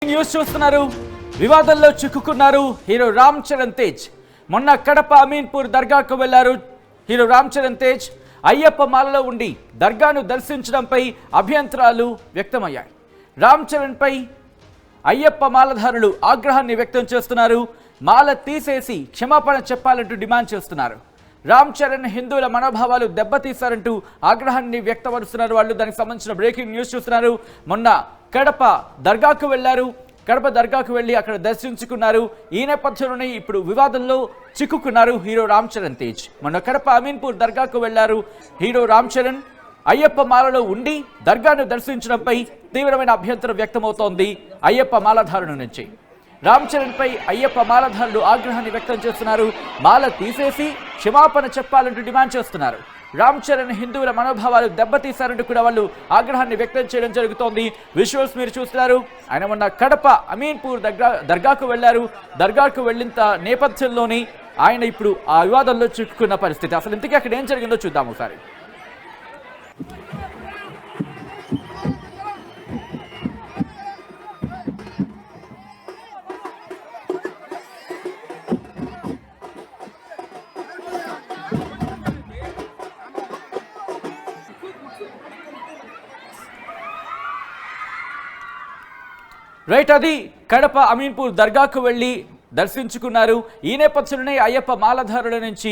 News చూస్తున్నారు. వివాదంలో చిక్కుకున్నారు hero Ram Charan Tej. మొన్న కడప అమీన్పూర్ దర్గాకు వెళ్లారు హీరో రామ్ చరణ్ తేజ్. అయ్యప్ప మాలలో ఉండి దర్గాను దర్శించడంపై అభ్యంతరాలు వ్యక్తమయ్యాయి. రామ్ చరణ్ పై అయ్యప్ప మాలధారులు ఆగ్రహాన్ని వ్యక్తం చేస్తున్నారు. మాల తీసేసి క్షమాపణ చెప్పాలంటూ డిమాండ్ చేస్తున్నారు. రామ్ చరణ్ హిందువుల మనోభావాలు దెబ్బతీశారంటూ ఆగ్రహాన్ని వ్యక్తపరుస్తున్నారు వాళ్ళు. దానికి సంబంధించిన బ్రేకింగ్ న్యూస్ చూస్తున్నారు. మొన్న కడప దర్గాకు వెళ్లారు. కడప దర్గాకు వెళ్లి అక్కడ దర్శించుకున్నారు. ఈ నేపథ్యంలోనే ఇప్పుడు వివాదంలో చిక్కుకున్నారు హీరో రామ్ చరణ్ తేజ్. మొన్న కడప అమీన్పూర్ దర్గాకు వెళ్లారు హీరో రామ్ చరణ్. అయ్యప్ప మాలలో ఉండి దర్గాను దర్శించడంపై తీవ్రమైన అభ్యంతరం వ్యక్తమవుతోంది అయ్యప్ప మాలధారుల నుంచి. రామ్ చరణ్ పై అయ్యప్ప మాలధారులు ఆగ్రహాన్ని వ్యక్తం చేస్తున్నారు. మాల తీసేసి క్షమాపణ చెప్పాలంటూ డిమాండ్ చేస్తున్నారు. రామ్ చరణ్ హిందువుల మనోభావాలు దెబ్బతీశారంటూ కూడా వాళ్ళు ఆగ్రహాన్ని వ్యక్తం చేయడం జరుగుతోంది. విజువల్స్ మీరు చూస్తున్నారు. ఆయన మొన్న కడప అమీన్పూర్ దర్గాకు వెళ్లారు. దర్గాకు వెళ్ళిన నేపథ్యంలోనే ఆయన ఇప్పుడు ఆ వివాదంలో చిక్కుకున్న పరిస్థితి. అసలు ఇంతకీ అక్కడ ఏం జరిగిందో చూద్దాం ఒకసారి. రైట్, అది కడప అమీన్పూర్ దర్గాకు వెళ్ళి దర్శించుకున్నారు. ఈ నేపథ్యంలోనే అయ్యప్ప మాలధారుల నుంచి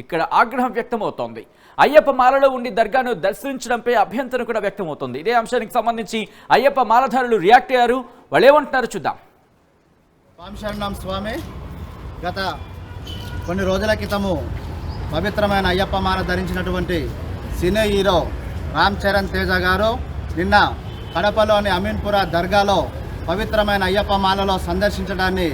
ఇక్కడ ఆగ్రహం వ్యక్తమవుతోంది. అయ్యప్ప మాలలో ఉండి దర్గాను దర్శించడంపై అభ్యంతరం కూడా వ్యక్తమవుతోంది. ఇదే అంశానికి సంబంధించి అయ్యప్ప మాలధారులు రియాక్ట్ అయ్యారు. వాళ్ళు ఏమంటున్నారు చూద్దాం. స్వామి స్వామి గత కొన్ని రోజుల క్రితము పవిత్రమైన అయ్యప్ప మాల ధరించినటువంటి సినీ హీరో రామ్ చరణ్ తేజ గారు నిన్న కడపలోని అమీన్పుర దర్గాలో పవిత్రమైన అయ్యప్ప మాలలో సందర్శించడాన్ని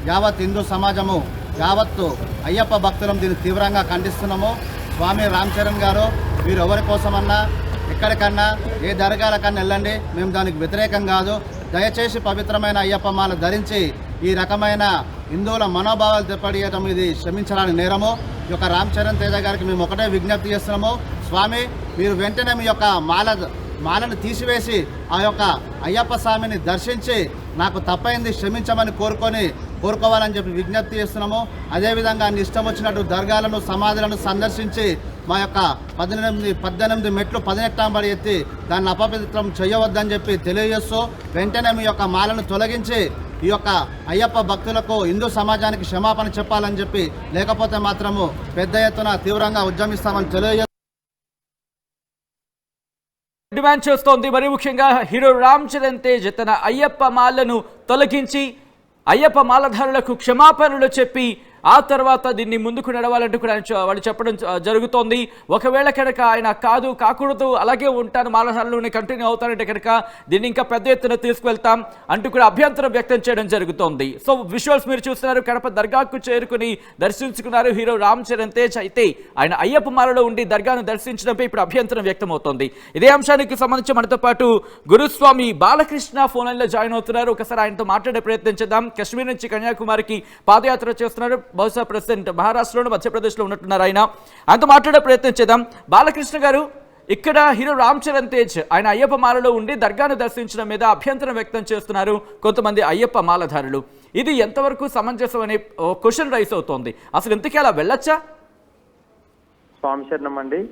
యావత్ హిందూ సమాజము యావత్తు అయ్యప్ప భక్తులం దీన్ని తీవ్రంగా ఖండిస్తున్నాము. స్వామి రామ్ చరణ్ గారు మీరు ఎవరి కోసమన్నా ఎక్కడికన్నా ఏ దర్గాలకన్నా వెళ్ళండి, మేము దానికి వ్యతిరేకం కాదు. దయచేసి పవిత్రమైన అయ్యప్ప మాల ధరించి ఈ రకమైన హిందువుల మనోభావాలు దెబ్బతీయడం ఇది క్షమించడానికి నేరము. ఈ యొక్క రామ్ చరణ్ తేజ గారికి మేము ఒకటే విజ్ఞప్తి చేస్తున్నాము. స్వామి మీరు వెంటనే మీ యొక్క మాలను తీసివేసి ఆ యొక్క అయ్యప్ప స్వామిని దర్శించి నాకు తప్పైంది క్షమించమని కోరుకోవాలని చెప్పి విజ్ఞప్తి చేస్తున్నాము. అదేవిధంగా అన్ని ఇష్టం వచ్చినట్టు దర్గాలను సమాధులను సందర్శించి మా యొక్క 18 మెట్లు 18వ పడి ఎత్తి దాన్ని అపవిత్రం చేయవద్దని చెప్పి తెలియజేస్తూ వెంటనే మీ యొక్క మాలను తొలగించి ఈ యొక్క అయ్యప్ప భక్తులకు హిందూ సమాజానికి క్షమాపణ చెప్పాలని చెప్పి, లేకపోతే మాత్రము పెద్ద ఎత్తున తీవ్రంగా ఉద్యమిస్తామని తెలియజేస్తూ డిమాండ్ చేస్తోంది. మరి ముఖ్యంగా హీరో రామ్ చరణ్ తేజ్ తన అయ్యప్ప మాలను తొలగించి అయ్యప్ప మాలధారులకు క్షమాపణలు చెప్పి ఆ తర్వాత దీన్ని ముందుకు నడవాలంటూ కూడా వాళ్ళు చెప్పడం జరుగుతోంది. ఒకవేళ కనుక ఆయన కాకూడదు అలాగే ఉంటాను మాలధారులు కంటిన్యూ అవుతారంటే కనుక దీన్ని ఇంకా పెద్ద ఎత్తున తీసుకువెళ్తాం అంటూ కూడా అభ్యంతరం వ్యక్తం చేయడం జరుగుతోంది. సో విజువల్స్ మీరు చూస్తున్నారు. కడప దర్గాకు చేరుకుని దర్శించుకున్నారు హీరో రామ్ చరణ్ తేజ్. అయితే ఆయన అయ్యప్ప మాలలో ఉండి దర్గాను దర్శించడంపై ఇప్పుడు అభ్యంతరం వ్యక్తం అవుతోంది. ఇదే అంశానికి సంబంధించి మనతో పాటు గురుస్వామి బాలకృష్ణ ఫోన్ లైన్లో జాయిన్ అవుతున్నారు. ఒకసారి ఆయనతో మాట్లాడే ప్రయత్నం చేద్దాం. కాశ్మీర్ నుంచి కన్యాకుమారికి పాదయాత్ర చేస్తున్నారు. బహుశా ప్రెసిడెంట్ మహారాష్ట్రలో మధ్యప్రదేశ్లో ఉన్నట్టున్నారు. ఆయనతో మాట్లాడే ప్రయత్నం చేద్దాం. బాలకృష్ణ గారు, ఇక్కడ హీరో రామ్ చరణ్ తేజ్ ఆయన అయ్యప్ప మాలలో ఉండి దర్గాను దర్శించడం మీద అభ్యంతరం వ్యక్తం చేస్తున్నారు కొంతమంది అయ్యప్ప మాలధారులు. ఇది ఎంతవరకు సమంజసం అనే క్వశ్చన్ రైస్ అవుతోంది. అసలు ఇంతకీ అలా వెళ్ళొచ్చా? స్వామి శరణం అండి.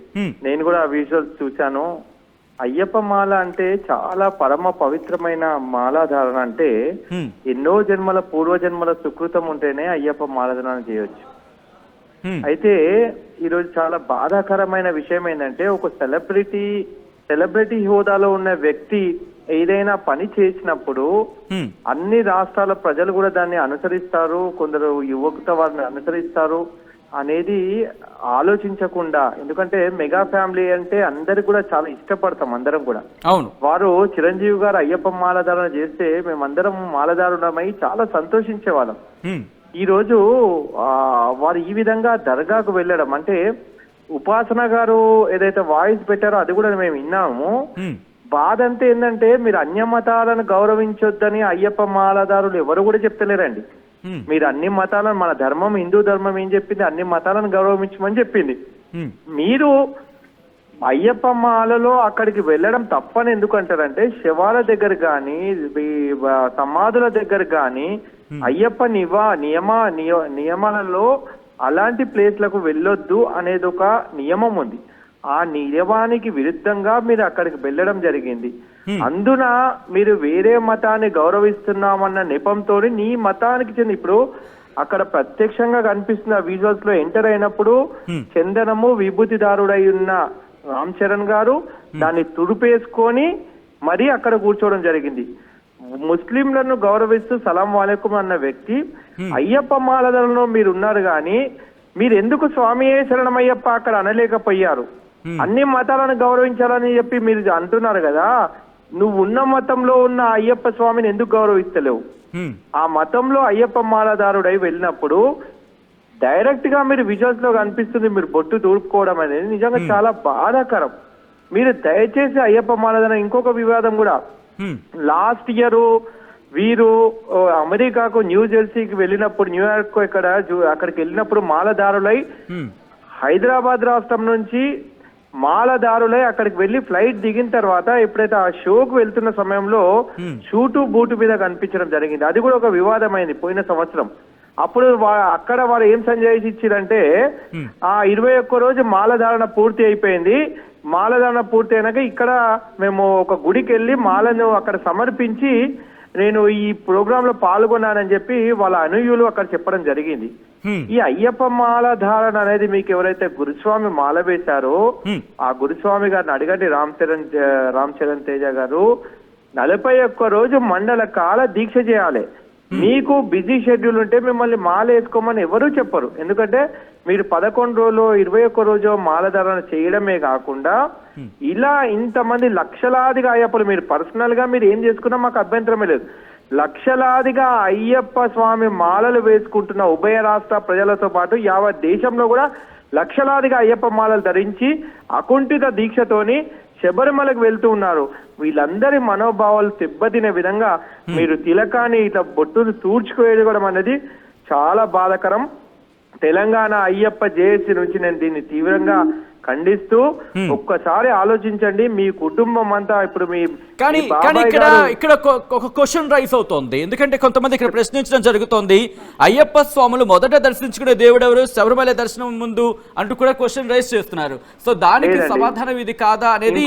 నేను కూడా విజువల్స్ చూశాను. అయ్యప్ప మాల అంటే చాలా పరమ పవిత్రమైన మాలాధారణ. అంటే ఎన్నో జన్మల పూర్వజన్మల సుకృతం ఉంటేనే అయ్యప్ప మాలాధారణ చేయొచ్చు. అయితే ఈరోజు చాలా బాధాకరమైన విషయం ఏంటంటే ఒక సెలబ్రిటీ హోదాలో ఉన్న వ్యక్తి ఏదైనా పని చేసినప్పుడు అన్ని రాష్ట్రాల ప్రజలు కూడా దాన్ని అనుసరిస్తారు, కొందరు యువకుత వారిని అనుసరిస్తారు అనేది ఆలోచించకుండా, ఎందుకంటే మెగా ఫ్యామిలీ అంటే అందరికి కూడా చాలా ఇష్టపడతాం అందరం కూడా. అవును, వారు చిరంజీవి గారు అయ్యప్ప మాలధారణ చేస్తే మేమందరం మాలధారుణమై చాలా సంతోషించే వాళ్ళం. ఈ రోజు వారు ఈ విధంగా దర్గాకు వెళ్ళడం అంటే ఉపాసన గారు ఏదైతే వాయిస్ పెట్టారో అది కూడా మేము విన్నాము. బాధ అంతే ఏంటంటే మీరు అన్య మతాలను గౌరవించొద్దని అయ్యప్ప మాలధారులు ఎవరు కూడా చెప్తలేరండి. మీరు అన్ని మతాలను, మన ధర్మం హిందూ ధర్మం ఏం చెప్పింది, అన్ని మతాలను గౌరవించమని చెప్పింది. మీరు అయ్యప్ప మాలలో అక్కడికి వెళ్ళడం తప్పని ఎందుకు అంటారంటే, శవాల దగ్గర కానీ సమాధుల దగ్గర కానీ అయ్యప్ప నియమాలలో అలాంటి ప్లేస్లకు వెళ్ళొద్దు అనేది ఒక నియమం ఉంది. ఆ నియమానికి విరుద్ధంగా మీరు అక్కడికి వెళ్ళడం జరిగింది. అందున మీరు వేరే మతాన్ని గౌరవిస్తున్నామన్న నెపంతో నీ మతానికి చెంది, ఇప్పుడు అక్కడ ప్రత్యక్షంగా కనిపిస్తున్న విజువల్స్ లో ఎంటర్ అయినప్పుడు చందనము విభూతిదారుడై ఉన్న రామ్ చరణ్ గారు దాన్ని తుడిపేసుకొని మరి అక్కడ కూర్చోవడం జరిగింది. ముస్లింలను గౌరవిస్తూ సలాం వాలేకుం అన్న వ్యక్తి అయ్యప్ప మాలలలో మీరు ఉన్నారు కానీ మీరు ఎందుకు స్వామియే శరణమయ్యప్ప అక్కడ అనలేకపోయారు? అన్ని మతాలను గౌరవించాలని చెప్పి మీరు అంటున్నారు కదా, నువ్వు ఉన్న మతంలో ఉన్న అయ్యప్ప స్వామిని ఎందుకు గౌరవిస్తలేవు? ఆ మతంలో అయ్యప్ప మాలదారుడై వెళ్ళినప్పుడు డైరెక్ట్ గా మీరు విజువల్స్ లో కనిపిస్తుంది మీరు బొట్టు తూడుకోవడం అనేది నిజంగా చాలా బాధాకరం. మీరు దయచేసి అయ్యప్ప మాలదారు, ఇంకొక వివాదం కూడా, లాస్ట్ ఇయర్ వీరు అమెరికాకు న్యూ జెర్సీకి వెళ్ళినప్పుడు, న్యూయార్క్ అక్కడికి వెళ్ళినప్పుడు మాలదారులై హైదరాబాద్ రాష్ట్రం నుంచి మాలదారులై అక్కడికి వెళ్లి ఫ్లైట్ దిగిన తర్వాత ఎప్పుడైతే ఆ షోకు వెళ్తున్న సమయంలో షూటు బూటు మీద కనిపించడం జరిగింది. అది కూడా ఒక వివాదమైంది పోయిన సంవత్సరం. అప్పుడు అక్కడ వారు ఏం సంజాయిషి ఇచ్చారంటే, ఆ 21 రోజు మాలధారణ పూర్తి అయిపోయింది, మాలధారణ పూర్తి అయినాక ఇక్కడ మేము ఒక గుడికి వెళ్ళి మాలను అక్కడ సమర్పించి నేను ఈ ప్రోగ్రామ్ లో పాల్గొన్నానని చెప్పి వాళ్ళ అనుయులు అక్కడ చెప్పడం జరిగింది. ఈ అయ్యప్ప మాల ధారణ అనేది మీకు ఎవరైతే గురుస్వామి మాల వేశారో ఆ గురుస్వామి గారిని అడగండి, రామ్ చరణ్ తేజ గారు 41 రోజు మండల కాల దీక్ష చేయాలి. మీకు బిజీ షెడ్యూల్ ఉంటే మిమ్మల్ని మాల వేసుకోమని ఎవరూ చెప్పరు. ఎందుకంటే మీరు 11 రోజులు 21 రోజు మాలధారణ చేయడమే కాకుండా ఇలా ఇంతమంది లక్షలాదిగా అయ్యప్పలు, మీరు పర్సనల్ గా మీరు ఏం చేసుకున్నా మాకు అభ్యంతరమే లేదు, లక్షలాదిగా అయ్యప్ప స్వామి మాలలు వేసుకుంటున్న ఉభయ రాష్ట్ర ప్రజలతో పాటు యావత్ దేశంలో కూడా లక్షలాదిగా అయ్యప్ప మాలలు ధరించి అకుంఠిత దీక్షతోని శబరిమలకు వెళ్తూ ఉన్నారు. వీళ్ళందరి మనోభావాలు దెబ్బతినే విధంగా మీరు తిలకాన్ని ఇట్లా బొట్టును తూడ్చుకోవడం అనేది చాలా బాధాకరం. తెలంగాణ అయ్యప్ప జేఏసీ నుంచి నేను దీన్ని తీవ్రంగా ఖండిస్తూ, ఒక్కసారి ఆలోచించండి. మీ కుటుంబం అంతా ఇప్పుడు కానీ ఇక్కడ ఒక క్వశ్చన్ రైస్ అవుతోంది. ఎందుకంటే కొంతమంది ఇక్కడ ప్రశ్నించడం జరుగుతోంది, అయ్యప్ప స్వాములు మొదట దర్శించుకునే దేవుడు ఎవరు, శబరిమల దర్శనం ముందు అంటూ కూడా క్వశ్చన్ రైస్ చేస్తున్నారు. సో దానికి సమాధానం ఇది కాదా అనేది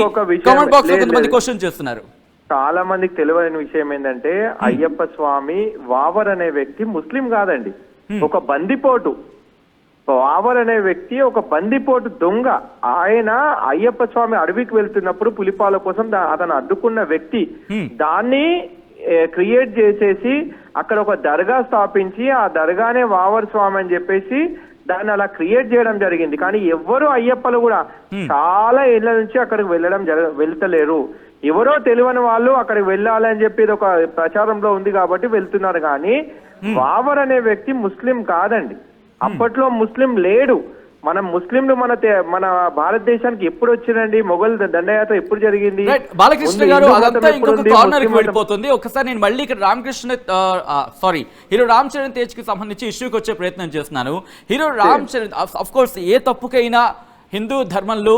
కామెంట్ బాక్స్ లో కొంతమంది క్వశ్చన్ చేస్తున్నారు. చాలా మందికి తెలియని విషయం ఏంటంటే, అయ్యప్ప స్వామి వావర్ అనే వ్యక్తి ముస్లిం కాదండి, ఒక బందిపోటు. వావర్ అనే వ్యక్తి ఒక బందిపోటు దొంగ. ఆయన అయ్యప్ప స్వామి అడవికి వెళ్తున్నప్పుడు పులిపాల కోసం అతను అడ్డుకున్న వ్యక్తి. దాన్ని క్రియేట్ చేసేసి అక్కడ ఒక దర్గా స్థాపించి ఆ దర్గానే వావర్ స్వామి అని చెప్పేసి దాన్ని అలా క్రియేట్ చేయడం జరిగింది. కానీ ఎవ్వరూ అయ్యప్పలు కూడా చాలా ఏళ్ల నుంచి అక్కడికి వెళ్తలేరు. ఎవరో తెలియని వాళ్ళు అక్కడికి వెళ్ళాలని చెప్పి ఇది ఒక ప్రచారంలో ఉంది కాబట్టి వెళ్తున్నారు. కానీ వావర్ అనే వ్యక్తి ముస్లిం కాదండి, అప్పట్లో ముస్లిం లేడు. మనం ముస్లింలు మన భారతదేశానికి ఎప్పుడు వచ్చిందండి? మొఘల్ దండయాత్ర ఎప్పుడు జరిగింది? బాలకృష్ణ గారు అదంతా ఇంకొక కార్నర్ కి వెళ్ళిపోతుంది. ఒకసారి నేను మళ్ళీ ఇక్కడ హీరో రామ్ చరణ్ తేజ్ కి సంబంధించి ఇష్యూకి వచ్చే ప్రయత్నం చేస్తున్నాను. Hero Ram Charan of course ఏ తప్పుకైనా హిందూ ధర్మంలో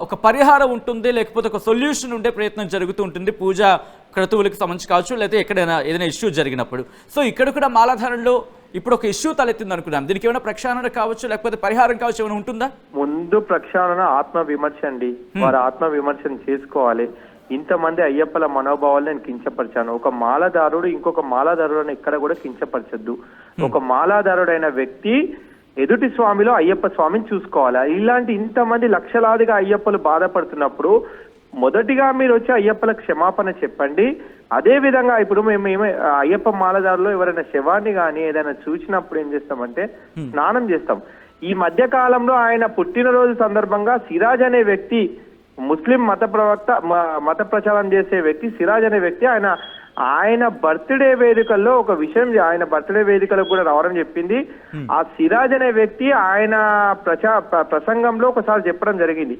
ఒక పరిహారం ఉంటుంది, లేకపోతే ఒక సొల్యూషన్ ఉండే ప్రయత్నం జరుగుతూ ఉంటుంది, పూజ క్రతువులకు సంబంధించి కావచ్చు, లేకపోతే ఎక్కడైనా ఏదైనా ఇష్యూ జరిగినప్పుడు. సో ఇక్కడ కూడా మాలాధారణలో ఇప్పుడు ఒక ఇష్యూ తలెత్తింది అనుకున్నాం. దీనికి ఏమైనా ప్రక్షాళన కావచ్చు, లేకపోతే పరిహారం కావచ్చు, ఏమైనా ఉంటుందా? ముందు ప్రక్షాళన ఆత్మ విమర్శ అండి. వారు ఆత్మ విమర్శన చేసుకోవాలి. ఇంతమంది అయ్యప్పల మనోభావాలు నేను కించపరిచాను. ఒక మాలాదారుడు ఇంకొక మాలాదారుడు ఇక్కడ కూడా కించపరచద్దు. ఒక మాలాదారుడైన వ్యక్తి ఎదుటి స్వామిలో అయ్యప్ప స్వామిని చూసుకోవాలి. ఇలాంటి ఇంతమంది లక్షలాదిగా అయ్యప్పలు బాధపడుతున్నప్పుడు మొదటిగా మీరు వచ్చి అయ్యప్పలకు క్షమాపణ చెప్పండి. అదే విధంగా ఇప్పుడు మేము అయ్యప్ప మాలదారులో ఎవరైనా శవాన్ని కానీ ఏదైనా చూసినప్పుడు ఏం చేస్తామంటే స్నానం చేస్తాం. ఈ మధ్య కాలంలో ఆయన పుట్టినరోజు సందర్భంగా సిరాజ్ అనే వ్యక్తి, ముస్లిం మత ప్రచారం చేసే వ్యక్తి సిరాజ్ అనే వ్యక్తి, ఆయన బర్త్డే వేదికల్లో ఒక విషయం, ఆయన బర్త్డే వేదికలకు కూడా రావడం చెప్పింది. ఆ సిరాజ్ అనే వ్యక్తి ఆయన ప్రసంగంలో ఒకసారి చెప్పడం జరిగింది,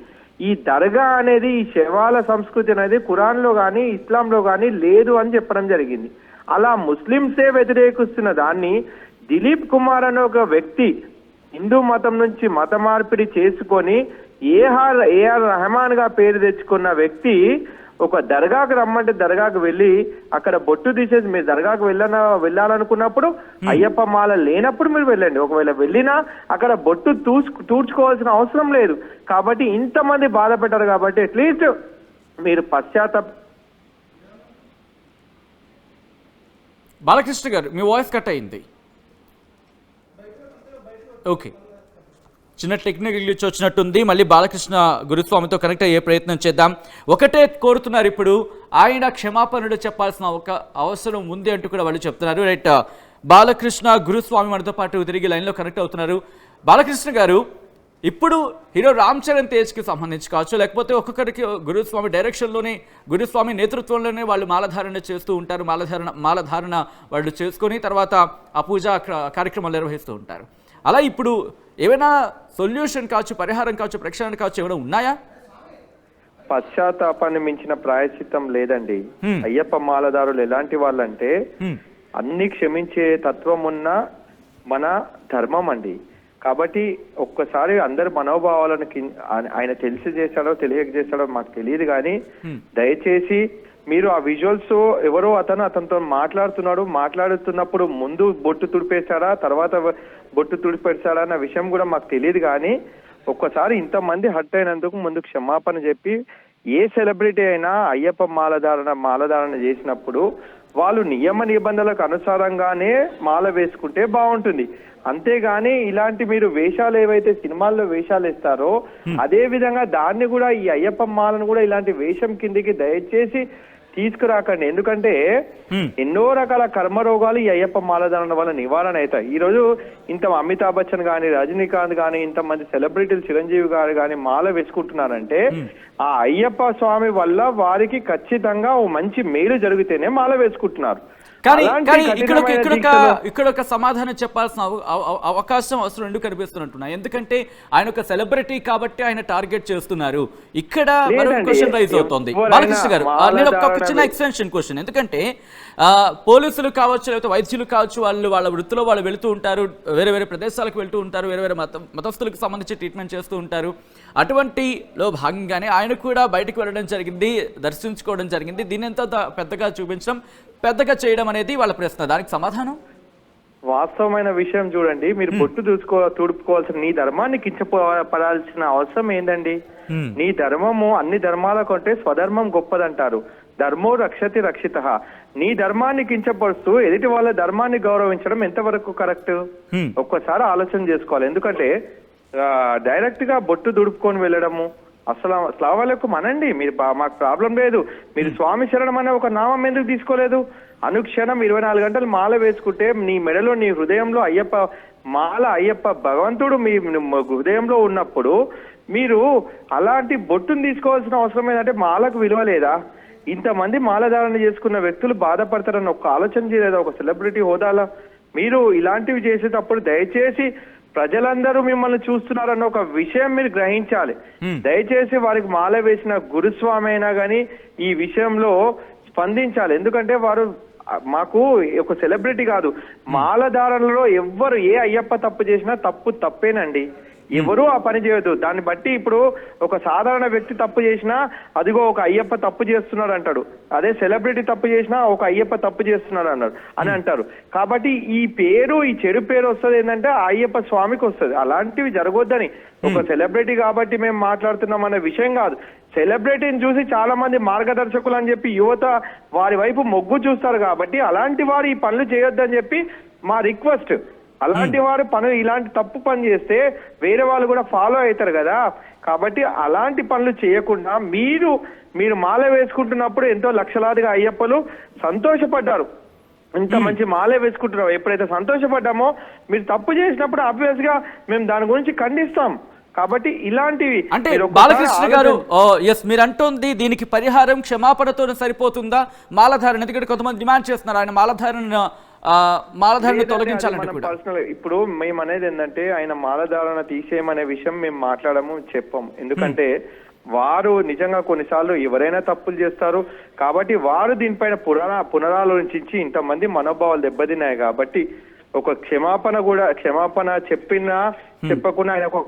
ఈ దర్గా అనేది, ఈ శవాల సంస్కృతి అనేది ఖురాన్ లో గానీ ఇస్లాంలో గానీ లేదు అని చెప్పడం జరిగింది. అలా ముస్లింసే వ్యతిరేకిస్తున్న దాన్ని దిలీప్ కుమార్ అనే ఒక వ్యక్తి హిందూ మతం నుంచి మత మార్పిడి చేసుకొని ఏఆర్ రెహమాన్ గా పేరు తెచ్చుకున్న వ్యక్తి ఒక దర్గాకు రమ్మంటే దర్గాకు వెళ్ళి అక్కడ బొట్టు తీసేసి మీరు దర్గాకు వెళ్ళాలనుకున్నప్పుడు అయ్యప్ప మాల లేనప్పుడు మీరు వెళ్ళండి. ఒకవేళ వెళ్ళినా అక్కడ బొట్టు తూడ్చుకోవాల్సిన అవసరం లేదు. కాబట్టి ఇంతమంది బాధ పెట్టారు కాబట్టి అట్లీస్ట్ మీరు బాలకృష్ణ గారు మీ వాయిస్ కట్ అయింది. ఓకే, చిన్న టెక్నికల్ గ్లిచ్ వచ్చినట్టుంది. మళ్ళీ బాలకృష్ణ గురుస్వామితో కనెక్ట్ అయ్యే ప్రయత్నం చేద్దాం. ఒకటే కోరుతున్నారు, ఇప్పుడు ఆయన క్షమాపణలు చెప్పాల్సిన ఒక అవసరం ఉంది అంటూ కూడా వాళ్ళు చెప్తున్నారు. రైట్, బాలకృష్ణ గురుస్వామి మనతో పాటు తిరిగి లైన్లో కనెక్ట్ అవుతున్నారు. బాలకృష్ణ గారు, ఇప్పుడు హీరో రామ్ చరణ్ తేజ్కి సంబంధించి కావచ్చు, లేకపోతే ఒక్కొక్కరికి గురుస్వామి డైరెక్షన్లోనే గురుస్వామి నేతృత్వంలోనే వాళ్ళు మాలధారణ చేస్తూ ఉంటారు. మాలధారణ వాళ్ళు చేసుకొని తర్వాత ఆ పూజా కార్యక్రమాలు నిర్వహిస్తూ ఉంటారు. అలా ఇప్పుడు ఏమైనా సొల్యూషన్ కావచ్చు, పరిహారం కావచ్చు, ప్రక్షాళన కావచ్చు ఏమైనా ఉన్నాయా? పశ్చాత్తాపాన్ని మించిన ప్రాయశ్చిత్తం లేదండి. అయ్యప్ప మాలదారులు ఎలాంటి వాళ్ళంటే అన్ని క్షమించే తత్వం ఉన్న మన ధర్మం అండి. కాబట్టి ఒక్కసారి అందరి మనోభావాలను ఆయన తెలిసి చేశాడో తెలియజేశాడో మాకు తెలియదు, కానీ దయచేసి మీరు ఆ విజువల్స్ ఎవరో అతనితో మాట్లాడుతున్నప్పుడు ముందు బొట్టు తుడిపేశాడా తర్వాత బొట్టు తుడిపేశాడా అన్న విషయం కూడా మాకు తెలియదు. కానీ ఒక్కసారి ఇంతమంది హర్ట్ అయినందుకు ముందు క్షమాపణ చెప్పి, ఏ సెలబ్రిటీ అయినా అయ్యప్ప మాలధారణ చేసినప్పుడు వాళ్ళు నియమ నిబంధనలకు అనుసారంగానే మాల వేసుకుంటే బాగుంటుంది. అంతేగాని ఇలాంటి మీరు వేషాలు ఏవైతే సినిమాల్లో వేషాలు ఇస్తారో అదే విధంగా దాన్ని కూడా ఈ అయ్యప్ప మాలను కూడా ఇలాంటి వేషం కిందికి దయచేసి తీసుకురాకండి. ఎందుకంటే ఎన్నో రకాల కర్మరోగాలు ఈ అయ్యప్ప మాలధారణ వల్ల నివారణ అవుతాయి. ఈ రోజు ఇంత అమితాబ్ బచ్చన్ గాని, రజనీకాంత్ గాని, ఇంతమంది సెలబ్రిటీలు, చిరంజీవి గారు గాని మాల వేసుకుంటున్నారంటే ఆ అయ్యప్ప స్వామి వల్ల వారికి ఖచ్చితంగా ఓ మంచి మేలు జరిగితేనే మాల వేసుకుంటున్నారు. కానీ ఇక్కడ ఒక సమాధానం చెప్పాల్సిన అవకాశం అవసరం ఎందుకు కనిపిస్తున్నట్టున్నా, ఎందుకంటే ఆయన ఒక సెలబ్రిటీ కాబట్టి ఆయన టార్గెట్ చేస్తున్నారు. ఇక్కడ క్వశ్చన్ రైజ్ అవుతుంది. బాలకృష్ణ గారు, నేను ఒక చిన్న ఎక్స్టెన్షన్ క్వశ్చన్, ఎందుకంటే పోలీసులు కావచ్చు, లేకపోతే వైద్యులు కావచ్చు, వాళ్ళ వృత్తిలో వాళ్ళు వెళుతూ ఉంటారు, వేరే వేరే ప్రదేశాలకు వెళ్తూ ఉంటారు, వేరే వేరే మతస్థులకు సంబంధించి ట్రీట్మెంట్ చేస్తూ ఉంటారు. అటువంటిలో భాగంగానే ఆయన కూడా బయటకు వెళ్ళడం జరిగింది, దర్శించుకోవడం జరిగింది. దీని ఎంత పెద్దగా చూపించడం, పెద్దగా చేయడం అనేది వాళ్ళ ప్రశ్న. దానికి సమాధానం వాస్తవమైన విషయం చూడండి. మీరు బొట్టు తుడుపుకోవాల్సిన నీ ధర్మాన్ని కించపడాల్సిన అవసరం ఏందండి? నీ ధర్మము అన్ని ధర్మాల కంటే స్వధర్మం గొప్పదంటారు. ధర్మో రక్షతి రక్షిత. నీ ధర్మాన్ని కించపరుస్తూ ఎదుటి వాళ్ళ ధర్మాన్ని గౌరవించడం ఎంతవరకు కరెక్ట్? ఒక్కసారి ఆలోచన చేసుకోవాలి. ఎందుకంటే డైరెక్ట్ గా బొట్టు దుడుపుకొని వెళ్ళడము, అస్సలాము అలైకుం అనండి, మీరు మాకు ప్రాబ్లం లేదు. మీరు స్వామి శరణం అనే ఒక నామం ఎందుకు తీసుకోలేదు? అనుక్షణం 24 గంటలు మాల వేసుకుంటే నీ మెడలో, నీ హృదయంలో అయ్యప్ప భగవంతుడు మీ హృదయంలో ఉన్నప్పుడు మీరు అలాంటి బొట్టును తీసుకోవాల్సిన అవసరం ఏంటంటే మాలకు విలువ లేదా? ఇంతమంది మాలధారణ చేసుకున్న వ్యక్తులు బాధపడతారని ఒక ఆలోచన చేయలేదా? ఒక సెలబ్రిటీ హోదాలో మీరు ఇలాంటివి చేసేటప్పుడు దయచేసి ప్రజలందరూ మిమ్మల్ని చూస్తున్నారన్న ఒక విషయం మీరు గ్రహించాలి. దయచేసి వారికి మాల వేసిన గురుస్వామి అయినా కానీ ఈ విషయంలో స్పందించాలి. ఎందుకంటే వారు మాకు ఒక సెలబ్రిటీ కాదు, మాలధారణలో ఎవ్వరు ఏ అయ్యప్ప తప్పు చేసినా తప్పేనండి. ఎవరూ ఆ పని చేయొద్దు. దాన్ని బట్టి ఇప్పుడు ఒక సాధారణ వ్యక్తి తప్పు చేసినా అదిగో ఒక అయ్యప్ప తప్పు చేస్తున్నాడు అంటాడు, అదే సెలబ్రిటీ తప్పు చేసినా ఒక అయ్యప్ప తప్పు చేస్తున్నాడు అని అంటారు. కాబట్టి ఈ చెడు పేరు వస్తుంది ఏంటంటే అయ్యప్ప స్వామికి వస్తుంది. అలాంటివి జరగొద్దని, ఒక సెలబ్రిటీ కాబట్టి మేము మాట్లాడుతున్నాం అనే విషయం కాదు. సెలబ్రిటీని చూసి చాలా మంది మార్గదర్శకులు అని చెప్పి యువత వారి వైపు మొగ్గు చూస్తారు. కాబట్టి అలాంటి వారు ఈ పనులు చేయొద్దని చెప్పి మా రిక్వెస్ట్. అలాంటి వారు ఇలాంటి తప్పు పని చేస్తే వేరే వాళ్ళు కూడా ఫాలో అవుతారు కదా. కాబట్టి అలాంటి పనులు చేయకుండా మీరు మాల వేసుకుంటున్నప్పుడు ఎంతో లక్షలాదిగా అయ్యప్పలు సంతోషపడ్డారు. ఇంత మంచి మాలే వేసుకుంటున్నాం. ఎప్పుడైతే సంతోషపడ్డామో మీరు తప్పు చేసినప్పుడు ఆబ్వియస్ గా మేము దాని గురించి ఖండిస్తాం. కాబట్టి ఇలాంటివి అంటే బాలకృష్ణ గారు, మీరు అంటోంది దీనికి పరిహారం క్షమాపణతో సరిపోతుందా? మాలధారణ, ఎందుకంటే కొంతమంది డిమాండ్ చేస్తున్నారు ఆయన మాలధారణ తొలగించాలంటే కూడా. ఇప్పుడు మేము అనేది ఏంటంటే ఆయన మాలధారణ తీసేయమనే విషయం మేము చెప్పం. ఎందుకంటే వారు నిజంగా కొన్నిసార్లు ఎవరైనా తప్పులు చేస్తారు. కాబట్టి వారు దీనిపైన పునరాలోచించి ఇంతమంది మనోభావాలు దెబ్బతిన్నాయి కాబట్టి ఒక క్షమాపణ చెప్పినా చెప్పకుండా ఆయన ఒక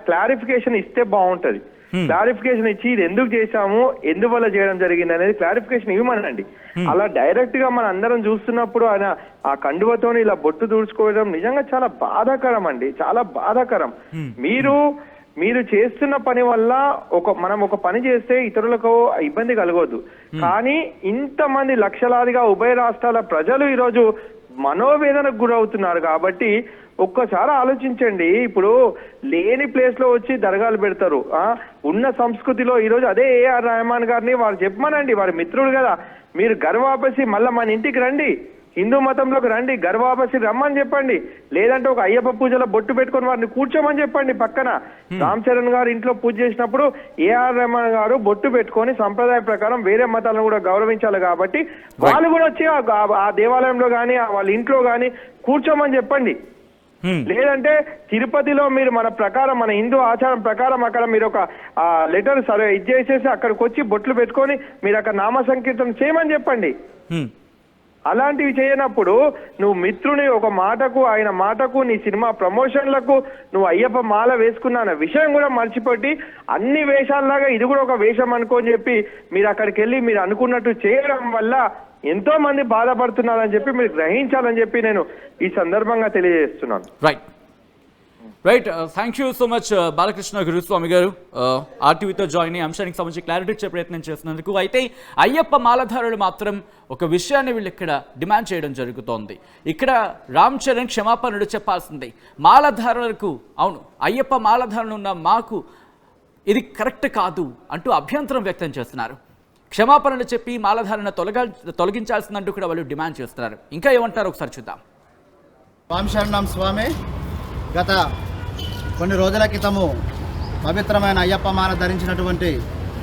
క్లారిఫికేషన్ ఇస్తే బాగుంటది. క్లారిఫికేషన్ ఇచ్చి ఇది ఎందుకు చేశాము, ఎందువల్ల చేయడం జరిగింది అనేది క్లారిఫికేషన్ ఇవ్వమనండి. అలా డైరెక్ట్ గా మన అందరం చూస్తున్నప్పుడు ఆయన ఆ కండువతో ఇలా బొట్టు దూడ్చుకోవడం నిజంగా చాలా బాధాకరం అండి, చాలా బాధాకరం. మీరు చేస్తున్న పని వల్ల మనం ఒక పని చేస్తే ఇతరులకు ఇబ్బంది కలగొద్దు, కానీ ఇంతమంది లక్షలాదిగా ఉభయ రాష్ట్రాల ప్రజలు ఈరోజు మనోవేదనకు గురవుతున్నారు. కాబట్టి ఒక్కసారి ఆలోచించండి. ఇప్పుడు లేని ప్లేస్ లో వచ్చి దర్గాలు పెడతారు. ఉన్న సంస్కృతిలో ఈరోజు అదే ఏఆర్ రెహమాన్ గారిని వారు చెప్పమనండి, వారి మిత్రుడు కదా, మీరు గర్వాపసి మళ్ళా మన ఇంటికి రండి, హిందూ మతంలోకి రండి, గర్వాపసి రమ్మని చెప్పండి. లేదంటే ఒక అయ్యప్ప పూజలో బొట్టు పెట్టుకొని వారిని కూర్చోమని చెప్పండి పక్కన. రామ్ చరణ్ గారు ఇంట్లో పూజ చేసినప్పుడు ఏఆర్ రెహమాన్ గారు బొట్టు పెట్టుకొని సంప్రదాయ ప్రకారం వేరే మతాలను కూడా గౌరవించాలి. కాబట్టి వాళ్ళు కూడా వచ్చి ఆ దేవాలయంలో గానీ వాళ్ళ ఇంట్లో గానీ కూర్చోమని చెప్పండి. లేదంటే తిరుపతిలో మీరు మన ప్రకారం, మన హిందూ ఆచారం ప్రకారం అక్కడ మీరు ఒక లెటర్ సరే ఇచ్చేసేసి అక్కడికి వచ్చి బొట్లు పెట్టుకొని మీరు అక్కడ నామ సంకీర్తన చేయమని చెప్పండి. అలాంటివి చేయనప్పుడు నువ్వు మిత్రుని ఒక మాటకు, ఆయన మాటకు, నీ సినిమా ప్రమోషన్లకు నువ్వు అయ్యప్ప మాల వేసుకున్న విషయం కూడా మర్చిపెట్టి అన్ని వేషాల్లాగా ఇది కూడా ఒక వేషం అనుకోని చెప్పి మీరు అక్కడికి వెళ్ళి మీరు అనుకున్నట్టు చేయడం వల్ల ఎంతో మంది బాధపడుతున్నారని చెప్పి మీరు గ్రహించాలని చెప్పి నేను ఈ సందర్భంగా తెలియజేస్తున్నాను. Right thank you so much Balakrishna Guruswamy గారు ఆర్టీవీతో జాయిన్ అయ్యి అంశానికి సంబంధించి క్లారిటీ ఇచ్చే ప్రయత్నం చేస్తున్నందుకు. అయితే అయ్యప్ప మాలధారులు మాత్రం ఒక విషయాన్ని వీళ్ళు ఇక్కడ డిమాండ్ చేయడం జరుగుతోంది. ఇక్కడ రామ్ చరణ్ క్షమాపణలు చెప్పాల్సిందే. మాలధారులకు, అవును అయ్యప్ప మాలధారులు ఉన్న మాకు ఇది కరెక్ట్ కాదు అంటూ అభ్యంతరం వ్యక్తం చేస్తున్నారు. క్షమాపణలు చెప్పి మాలధారణ తొలగించాల్సిందంటూ కూడా వాళ్ళు డిమాండ్ చేస్తున్నారు. ఇంకా ఏమంటారు ఒకసారి చూద్దాం. స్వామి శరణం స్వామి. గత కొన్ని రోజుల క్రితము పవిత్రమైన అయ్యప్ప మాల ధరించినటువంటి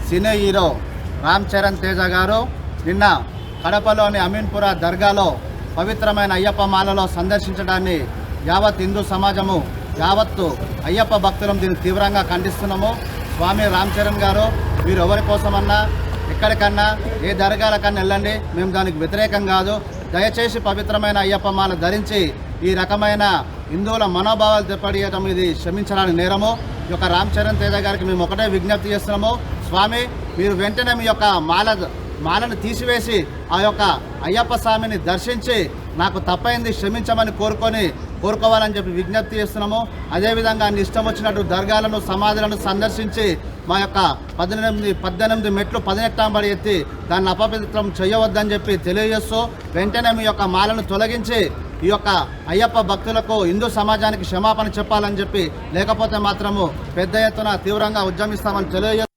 సినీ హీరో రామ్ చరణ్ తేజ గారు నిన్న కడపలోని అమీన్పుర దర్గాలో పవిత్రమైన అయ్యప్ప మాలలో సందర్శించడాన్ని యావత్ హిందూ సమాజము, యావత్తు అయ్యప్ప భక్తులం దీన్ని తీవ్రంగా ఖండిస్తున్నాము. స్వామి రామ్ చరణ్ గారు, మీరు ఎవరి కోసమన్నా ఎక్కడికన్నా ఏ దర్గాలకన్నా వెళ్ళండి, మేము దానికి వ్యతిరేకం కాదు. దయచేసి పవిత్రమైన అయ్యప్ప మాల ధరించి ఈ రకమైన హిందువుల మనోభావాలు దెబ్బతీయటం ఇది క్షమించడానికి నేరము. ఈ యొక్క రామ్ చరణ్ తేజ గారికి మేము ఒకటే విజ్ఞప్తి చేస్తున్నాము. స్వామి, మీరు వెంటనే మీ యొక్క మాలను తీసివేసి ఆ యొక్క అయ్యప్ప స్వామిని దర్శించి నాకు తప్పైంది క్షమించమని కోరుకోవాలని చెప్పి విజ్ఞప్తి చేస్తున్నాము. అదేవిధంగా అన్ని ఇష్టం వచ్చినట్టు దర్గాలను, సమాధులను సందర్శించి మా యొక్క 18 మెట్లు 18 బడి ఎత్తి దాన్ని అపవిత్రం చేయవద్దని చెప్పి తెలియజేస్తూ వెంటనే మీ యొక్క మాలను తొలగించి ఈ యొక్క అయ్యప్ప భక్తులకు, హిందూ సమాజానికి క్షమాపణ చెప్పాలని చెప్పి, లేకపోతే మాత్రము పెద్ద ఎత్తున తీవ్రంగా ఉద్యమిస్తామని తెలియజేస్తూ